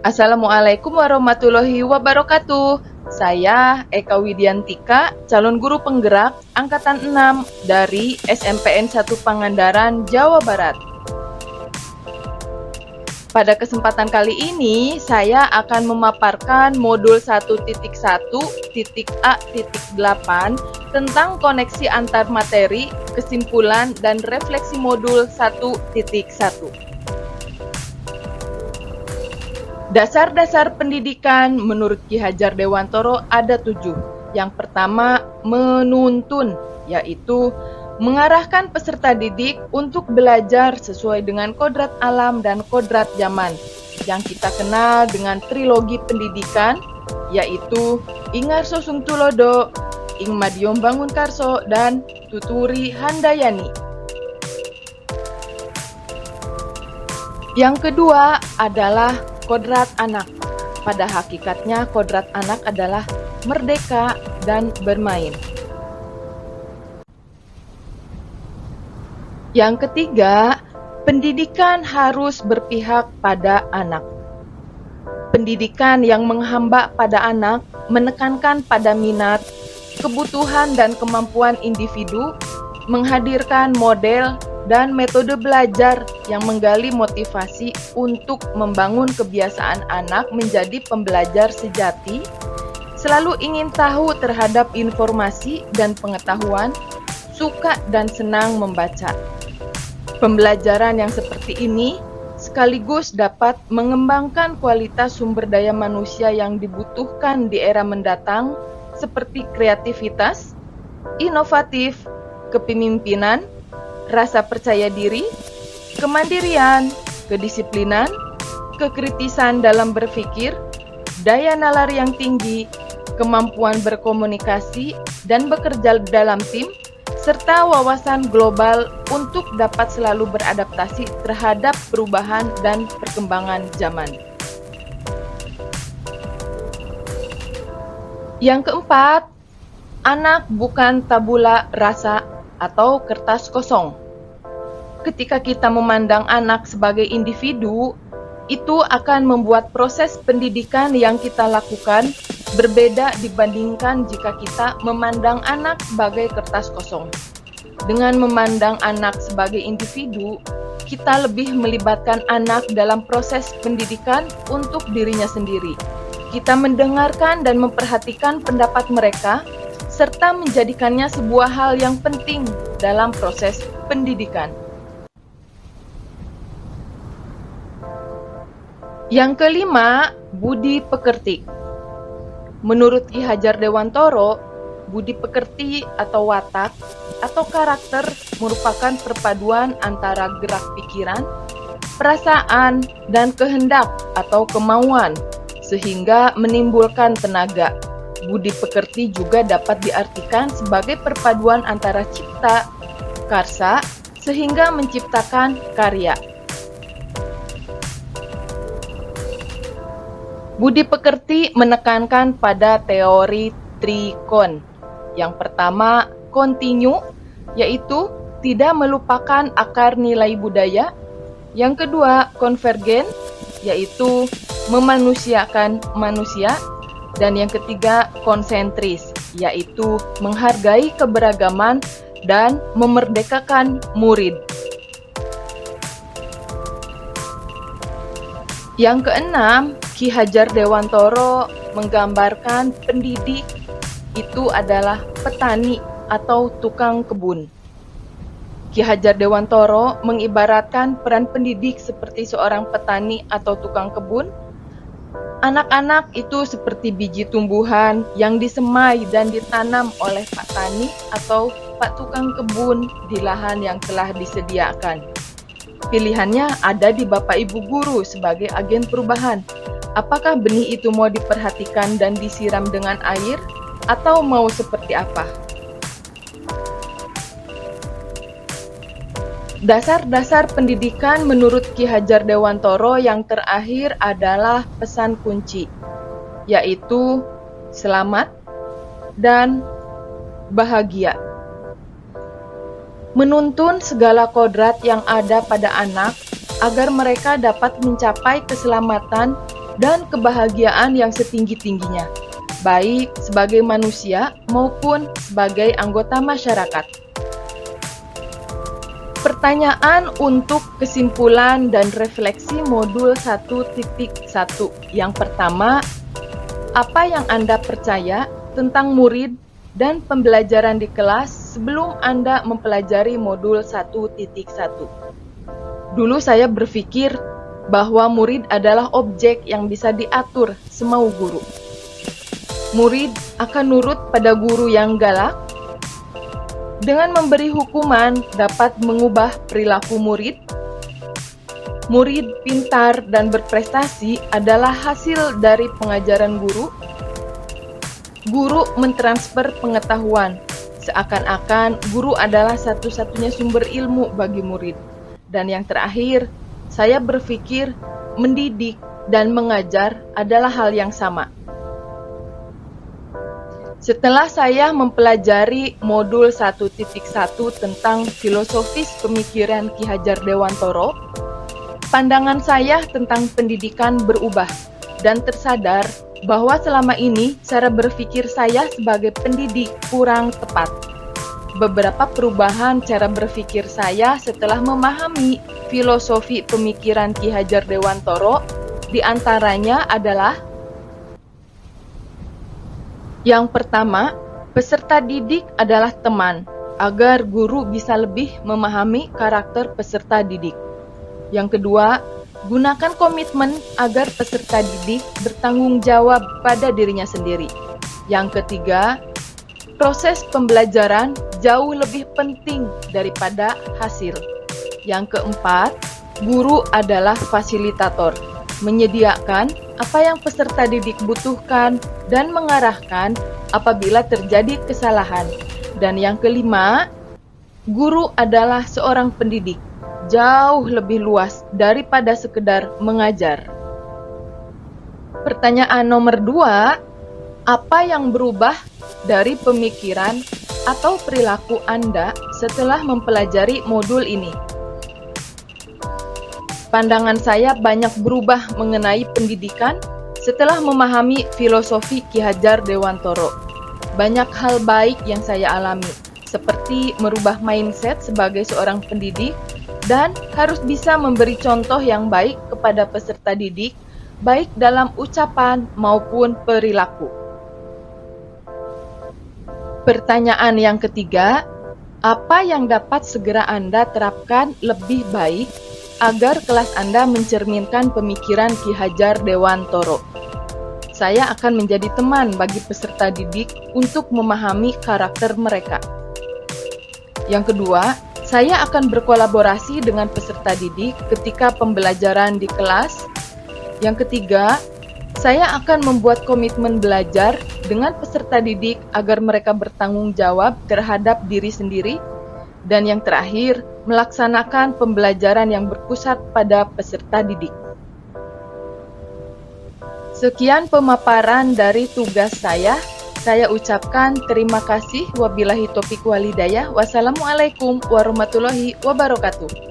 Assalamualaikum warahmatullahi wabarakatuh. Saya Eka Widiantika, calon guru penggerak Angkatan 6 dari SMPN 1 Pangandaran, Jawa Barat. Pada kesempatan kali ini, saya akan memaparkan modul 1.1.A.8 tentang koneksi antar materi, kesimpulan, dan refleksi modul 1.1. Dasar-dasar pendidikan menurut Ki Hajar Dewantoro ada 7. Yang pertama, menuntun, yaitu mengarahkan peserta didik untuk belajar sesuai dengan kodrat alam dan kodrat zaman, yang kita kenal dengan trilogi pendidikan, yaitu Ingarso Sungtulodo, Ing Madiom Bangunkarso, dan Tuturi Handayani. Yang kedua adalah kodrat anak. Pada hakikatnya, kodrat anak adalah merdeka dan bermain. Yang ketiga, pendidikan harus berpihak pada anak. Pendidikan yang menghamba pada anak menekankan pada minat, kebutuhan dan kemampuan individu, menghadirkan model dan metode belajar yang menggali motivasi untuk membangun kebiasaan anak menjadi pembelajar sejati, selalu ingin tahu terhadap informasi dan pengetahuan, suka dan senang membaca. Pembelajaran yang seperti ini sekaligus dapat mengembangkan kualitas sumber daya manusia yang dibutuhkan di era mendatang, seperti kreativitas, inovatif, kepemimpinan, rasa percaya diri, kemandirian, kedisiplinan, kekritisan dalam berpikir, daya nalar yang tinggi, kemampuan berkomunikasi dan bekerja dalam tim, serta wawasan global untuk dapat selalu beradaptasi terhadap perubahan dan perkembangan zaman. Yang keempat, anak bukan tabula rasa atau kertas kosong. Ketika kita memandang anak sebagai individu, itu akan membuat proses pendidikan yang kita lakukan berbeda dibandingkan jika kita memandang anak sebagai kertas kosong. Dengan memandang anak sebagai individu, kita lebih melibatkan anak dalam proses pendidikan untuk dirinya sendiri. Kita mendengarkan dan memperhatikan pendapat mereka, serta menjadikannya sebuah hal yang penting dalam proses pendidikan. Yang kelima, budi pekerti. Menurut Ki Hajar Dewantoro, budi pekerti atau watak atau karakter merupakan perpaduan antara gerak pikiran, perasaan, dan kehendak atau kemauan, sehingga menimbulkan tenaga. Budi pekerti juga dapat diartikan sebagai perpaduan antara cipta, karsa, sehingga menciptakan karya. Budi pekerti menekankan pada teori trikon. Yang pertama, kontinu, yaitu tidak melupakan akar nilai budaya. Yang kedua, konvergen, yaitu memanusiakan manusia. Dan yang ketiga, konsentris, yaitu menghargai keberagaman dan memerdekakan murid. Yang keenam, Ki Hajar Dewantoro menggambarkan pendidik itu adalah petani atau tukang kebun. Ki Hajar Dewantoro mengibaratkan peran pendidik seperti seorang petani atau tukang kebun. Anak-anak itu seperti biji tumbuhan yang disemai dan ditanam oleh Pak Tani atau Pak Tukang Kebun di lahan yang telah disediakan. Pilihannya ada di Bapak Ibu Guru sebagai agen perubahan. Apakah benih itu mau diperhatikan dan disiram dengan air atau mau seperti apa? Dasar-dasar pendidikan menurut Ki Hajar Dewantoro yang terakhir adalah pesan kunci, yaitu selamat dan bahagia. Menuntun segala kodrat yang ada pada anak agar mereka dapat mencapai keselamatan dan kebahagiaan yang setinggi-tingginya, baik sebagai manusia maupun sebagai anggota masyarakat. Pertanyaan untuk kesimpulan dan refleksi modul 1.1. Yang pertama, apa yang Anda percaya tentang murid dan pembelajaran di kelas sebelum Anda mempelajari modul 1.1? Dulu saya berpikir bahwa murid adalah objek yang bisa diatur semau guru. Murid akan nurut pada guru yang galak. Dengan memberi hukuman dapat mengubah perilaku murid. Murid pintar dan berprestasi adalah hasil dari pengajaran guru. Guru mentransfer pengetahuan, seakan-akan guru adalah satu-satunya sumber ilmu bagi murid. Dan yang terakhir, saya berpikir mendidik dan mengajar adalah hal yang sama. Setelah saya mempelajari modul 1.1 tentang filosofis pemikiran Ki Hajar Dewantoro, pandangan saya tentang pendidikan berubah dan tersadar bahwa selama ini cara berpikir saya sebagai pendidik kurang tepat. Beberapa perubahan cara berpikir saya setelah memahami filosofi pemikiran Ki Hajar Dewantoro diantaranya adalah: yang pertama, peserta didik adalah teman, agar guru bisa lebih memahami karakter peserta didik. Yang kedua, gunakan komitmen agar peserta didik bertanggung jawab pada dirinya sendiri. Yang ketiga, proses pembelajaran jauh lebih penting daripada hasil. Yang keempat, guru adalah fasilitator, menyediakan apa yang peserta didik butuhkan dan mengarahkan apabila terjadi kesalahan. Dan yang kelima, guru adalah seorang pendidik, jauh lebih luas daripada sekedar mengajar. Pertanyaan nomor 2, apa yang berubah dari pemikiran atau perilaku Anda setelah mempelajari modul ini? Pandangan saya banyak berubah mengenai pendidikan setelah memahami filosofi Ki Hajar Dewantoro. Banyak hal baik yang saya alami, seperti merubah mindset sebagai seorang pendidik dan harus bisa memberi contoh yang baik kepada peserta didik, baik dalam ucapan maupun perilaku. Pertanyaan yang ketiga, apa yang dapat segera Anda terapkan lebih baik agar kelas Anda mencerminkan pemikiran Ki Hajar Dewantoro? Saya akan menjadi teman bagi peserta didik untuk memahami karakter mereka. Yang kedua, saya akan berkolaborasi dengan peserta didik ketika pembelajaran di kelas. Yang ketiga, saya akan membuat komitmen belajar dengan peserta didik agar mereka bertanggung jawab terhadap diri sendiri. Dan yang terakhir, melaksanakan pembelajaran yang berpusat pada peserta didik. Sekian pemaparan dari tugas saya. Saya ucapkan terima kasih. Wabillahi taufiq walhidayah. Wassalamualaikum warahmatullahi wabarakatuh.